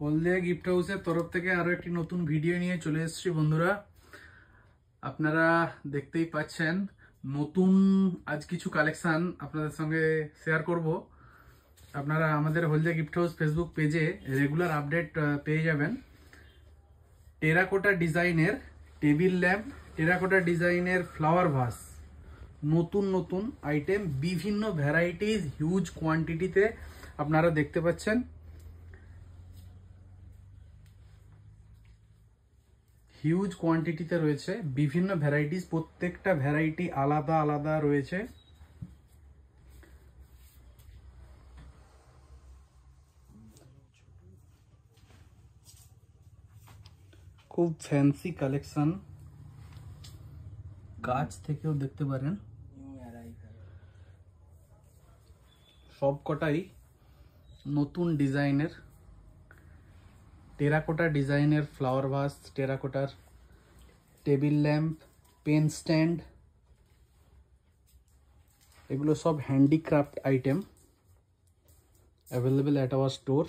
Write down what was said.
হলদিয়া gift হাউসের তরফ থেকে আরো একটি নতুন ভিডিও নিয়ে চলে এসেছি বন্ধুরা। আপনারা দেখতেই পাচ্ছেন নতুন আজ কিছু কালেকশন আপনাদের সঙ্গে শেয়ার করব। আপনারা আমাদের হলদিয়া গিফট হাউস ফেসবুক পেজে রেগুলার আপডেট পেয়ে যাবেন। টেরাকোটা ডিজাইনের টেবিল ল্যাম্প, টেরাকোটা ডিজাইনের ফ্লাওয়ার ভাস, নতুন নতুন আইটেম, বিভিন্ন ভ্যারাইটিজ, হিউজ কোয়ান্টিটিতে আপনারা দেখতে পাচ্ছেন। হিউজ কোয়ান্টিটিতে রয়েছে বিভিন্ন ভ্যারাইটিস, প্রত্যেকটা ভ্যারাইটি আলাদা আলাদা রয়েছে। খুব ফ্যান্সি কালেকশন, কাছ থেকেও দেখতে পারেন। সবকটাই নতুন ডিজাইনের, টেরাকোটা ডিজাইনের ফ্লাওয়ার ভাস, টেরাকোটার টেবিল ল্যাম্প, পেন স্ট্যান্ড, এগুলো সব handicraft item available at our store.